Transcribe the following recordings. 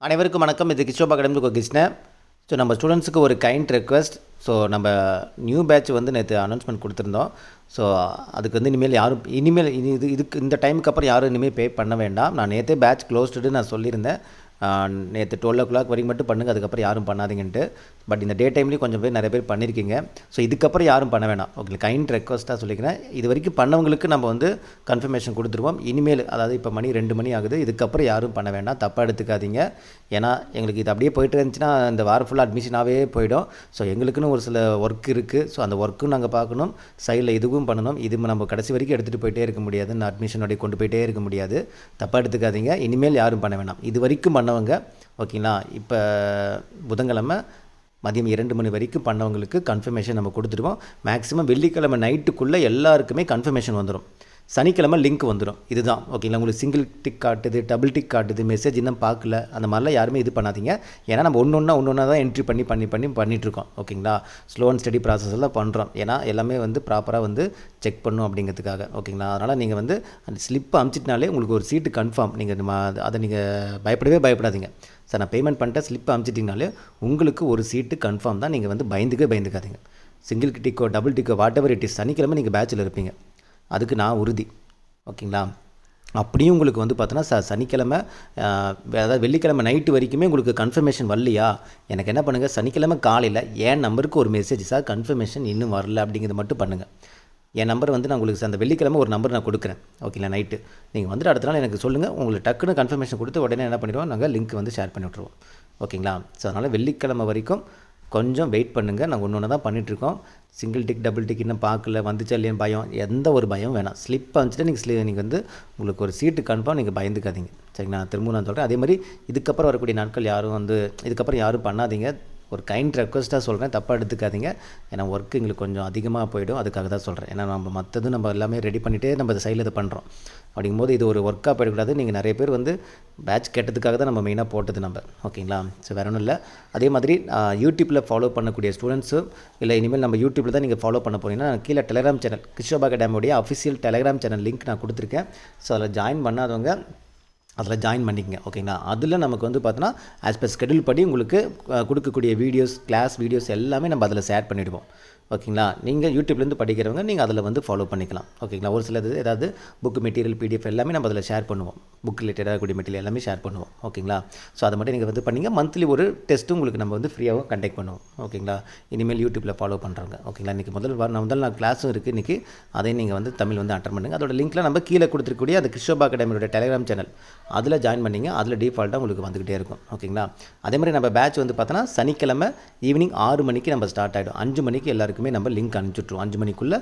அனைவருக்கும் வணக்கம். இது கிஷோபா அகாடமி கிருஷ்ணன். ஸோ நம்ம ஸ்டூடெண்ட்ஸுக்கு ஒரு கைண்ட் ரெக்வெஸ்ட். ஸோ நம்ம நியூ பேட்ச் வந்து நேற்று அனௌன்ஸ்மெண்ட் கொடுத்துருந்தோம். ஸோ அதுக்கு வந்து இனிமேல் இதுக்கு இந்த டைமுக்கு அப்புறம் யாரும் இனிமேல் பே பண்ண வேண்டாம். நான் நேற்றே பேட்ச் க்ளோஸ்டு நான் சொல்லியிருந்தேன். நேற்று 12 வரைக்கும் மட்டும் பண்ணுங்கள், அதுக்கப்புறம் யாரும் பண்ணாதீங்கன்ட்டு. பட் இந்த டே டைம்லேயும் கொஞ்சம் பேர் நிறைய பேர் பண்ணியிருக்கீங்க. ஸோ இதுக்கப்புறம் யாரும் பண்ண வேணாம். ஓகே, கைண்ட் ரெக்வஸ்ட்டாக சொல்லிக்கிறேன். இது வரைக்கும் பண்ணவங்களுக்கு நம்ம வந்து கன்ஃபர்மேஷன் கொடுத்துருவோம். இனிமேல் அதாவது இப்போ மணி 2 மணி ஆகுது, இதுக்கப்புறம் யாரும் பண்ண வேண்டாம், தப்பாக எடுத்துக்காதீங்க. ஏன்னா எங்களுக்கு இது அப்படியே போய்ட்டு இருந்துச்சுன்னா இந்த வாரம் ஃபுல்லாக அட்மிஷனாகவே போயிடும். ஸோ எங்களுக்குன்னு ஒரு சில ஒர்க் இருக்குது. ஸோ அந்த ஒர்க்கும் நாங்கள் பார்க்கணும், சைடில் இதுவும் பண்ணணும். இது நம்ம கடைசி வரைக்கும் எடுத்துகிட்டு போயிட்டே இருக்க முடியாது, இந்த அட்மிஷனோடைய கொண்டு போயிட்டே இருக்க முடியாது. தப்பாக எடுத்துக்காதீங்க. இனிமேல் யாரும் பண்ண வேணாம். இது வரைக்கும் பண்ணவங்க ஓகேங்களா. இப்போ புதன்கிழமை மதியம் 2 மணி வரைக்கும் பண்ணவங்களுக்கு கன்ஃபர்மேஷன் நம்ம கொடுத்துருவோம். மேக்ஸிமம் வெள்ளிக்கிழமை நைட்டுக்குள்ளே எல்லாருக்குமே கன்ஃபர்மேஷன் வந்துடும். சனிக்கிழமை லிங்க் வந்துடும். இதுதான் ஓகேங்களா. உங்களுக்கு சிங்கிள் டிக் காட்டுது, டபுள் டிக் காட்டுது, மெசேஜ் இன்னும் பார்க்கல, அந்த மாதிரிலாம் யாருமே இது பண்ணாதீங்க. ஏன்னா நம்ம ஒன்று தான் என்ட்ரி பண்ணிகிட்ருக்கோம் ஓகேங்களா. ஸ்லோ அண்ட் ஸ்டடி ப்ராசஸில் பண்ணுறோம். ஏன்னா எல்லாமே வந்து ப்ராப்பராக வந்து செக் பண்ணும் அப்படிங்கிறதுக்காக ஓகேங்களா. அதனால் நீங்கள் வந்து அந்த ஸ்லிப்பை அமுச்சிட்டினாலே உங்களுக்கு ஒரு சீட்டு கன்ஃபார்ம். நீங்கள் அதை நீங்கள் பயப்படாதீங்க. சார் நான் பேமெண்ட் பண்ணிட்டேன், ஸ்லிப்பை அமுச்சிட்டிங்கனாலே உங்களுக்கு ஒரு சீட்டு கன்ஃபார்ம் தான். நீங்கள் வந்து பயந்துக்காதீங்க. சிங்கிள் டிக்கோ டபுள் டிக்கோ வாட் எவர் இட் இஸ், சனிக்கிழமை நீங்கள் பேட்சில் இருப்பீங்க, அதுக்கு நான் உறுதி ஓகேங்களா. அப்படியும் உங்களுக்கு வந்து பார்த்தோன்னா சனிக்கிழமை அதாவது வெள்ளிக்கிழமை நைட்டு வரைக்குமே உங்களுக்கு கன்ஃபர்மேஷன் வரலையா, எனக்கு என்ன பண்ணுங்கள், சனிக்கிழமை காலையில் என் நம்பருக்கு ஒரு மெசேஜ், சார் கன்ஃபர்மேஷன் இன்னும் வரல அப்படிங்கிறது மட்டும் பண்ணுங்கள். என் நம்பர் வந்து நான் உங்களுக்கு அந்த வெள்ளிக்கிழமை ஒரு நம்பர் நான் கொடுக்குறேன் ஓகேங்களா. நைட்டு நீங்கள் வந்துட்டு அடுத்த நாள் எனக்கு சொல்லுங்கள், உங்களுக்கு டக்குன்னு கன்ஃபர்மேஷன் கொடுத்து உடனே என்ன பண்ணிடுவோம், நாங்கள் லிங்க் வந்து ஷேர் பண்ணி விட்ருவோம் ஓகேங்களா. ஸோ அதனால் வெள்ளிக்கிழமை வரைக்கும் கொஞ்சம் வெயிட் பண்ணுங்கள். நாங்கள் ஒன்று தான் பண்ணிகிட்ருக்கோம். சிங்கிள் டிக் டபுள் டிக் இன்னும் பார்க்கல, வந்துச்சா இல்லையான்னு பயம், எந்த ஒரு பயம் வேணாம். ஸ்லிப் அனுப்பிச்சிட்டு நீங்கள் வந்து உங்களுக்கு ஒரு சீட்டு கன்ஃபார்ம், நீங்கள் பயந்துக்காதீங்க சரிங்களா. திரும்ப நான் சொல்கிறேன். அதே மாதிரி இதுக்கப்புறம் வரக்கூடிய நாட்கள் யாரும் வந்து இதுக்கப்புறம் யாரும் பண்ணாதீங்க. ஒரு கைண்ட் ரெக்வஸ்ட்டாக சொல்கிறேன், தப்பாக எடுத்துக்காதீங்க. ஏன்னா ஒர்க்கு எங்களுக்கு கொஞ்சம் அதிகமாக போயிடும், அதுக்காக தான் சொல்கிறேன். ஏன்னா நம்ம எல்லாமே ரெடி பண்ணிவிட்டே நம்ம இந்த சைடில் இதை பண்ணுறோம். அப்படிங்கும்போது இது ஒரு ஒர்க்காக போயிடக்கூடாது. நீங்கள் நிறைய பேர் வந்து பேட்ச் கேட்டதுக்காக தான் நம்ம மெயினாக போட்டது நம்ம ஓகேங்களா. ஸோ வேற ஒன்றும் இல்லை. அதே மாதிரி யூடியூப்பில் ஃபாலோ பண்ணக்கூடிய ஸ்டூடெண்ட்ஸும் இல்லை, இனிமேல் நம்ம யூடியூப்பில் தான் நீங்கள் ஃபாலோ பண்ண போனீங்கன்னா கீழே Telegram channel, கிஷோபா அகாடமியோடைய official Telegram channel link நான் கொடுத்துருக்கேன். ஸோ அதில் ஜாயின் பண்ணாதவங்க அதில் ஜாயின் பண்ணிக்கங்க ஓகேங்களா. அதில் நமக்கு வந்து பார்த்தோன்னா ஆஸ் பர் ஸ்கெடியூல் படி உங்களுக்கு கொடுக்கக்கூடிய வீடியோஸ், கிளாஸ் வீடியோஸ் எல்லாமே நம்ம அதில் ஷேர் பண்ணிவிடுவோம் ஓகேங்களா. நீங்கள் யூடியூப்லேருந்து படிக்கிறவங்க நீங்கள் அதில் வந்து ஃபாலோ பண்ணிக்கலாம் ஓகேங்களா. ஒரு சிலது ஏதாவது புக் மெட்டீரியல், பிடிஎஃப் எல்லாமே நம்ம அதில் ஷேர் பண்ணுவோம். புக் ரிலேட்டடாக கூடிய மெட்டீரியல் எல்லாமே ஷேர் பண்ணுவோம் ஓகேங்களா. ஸோ அதை மட்டும் நீங்கள் வந்து பண்ணிங்க. மந்த்லி ஒரு டெஸ்ட்டும் உங்களுக்கு நம்ம வந்து ஃப்ரீயாகவும் கண்டக்ட் பண்ணுவோம் ஓகேங்களா. இனிமேல் யூடியூப்பில் ஃபாலோ பண்ணுறாங்க ஓகேங்களா. இன்றைக்கி முதல் நாள் கிளாஸும் இருக்குது இன்றைக்கி. அதையும் நீங்கள் வந்து தமிழ் வந்து அட்டன் பண்ணுங்கள். அதோட லிங்க்கில் நம்ம கீழே கொடுத்துருக்கூடிய அந்த கிஷோபா அகாடமியோட டெலிகிராம் சேனல், அதில் ஜாயின் பண்ணிங்க. அதில் டிஃபால்ட்டாக உங்களுக்கு வந்துக்கிட்டே இருக்கும் ஓகேங்களா. அதே மாதிரி நம்ம பேட்ச் வந்து பார்த்தோன்னா சனிக்கிழமை ஈவினிங் 6 மணிக்கு நம்ம ஸ்டார்ட் ஆகிடும். 5 மணிக்கு எல்லாருக்குமே நம்ம லிங்க் அனுப்பிச்சுட்ருவோம். 5 மணிக்குள்ளே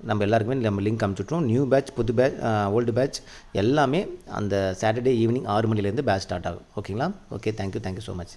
நம்ம எல்லாருக்குமே நம்ம லிங்க் அனுப்பிச்சுட்ருவோம். நியூ பேட்ச், புது பேட்ச், ஓல்டு பேட்ச் எல்லாமே அந்த சாட்டர்டே ஈவினிங் 6 மணிலேருந்து பேட்ச் ஸ்டார்ட் ஆகும் ஓகேங்களா. Okay, thank you so much.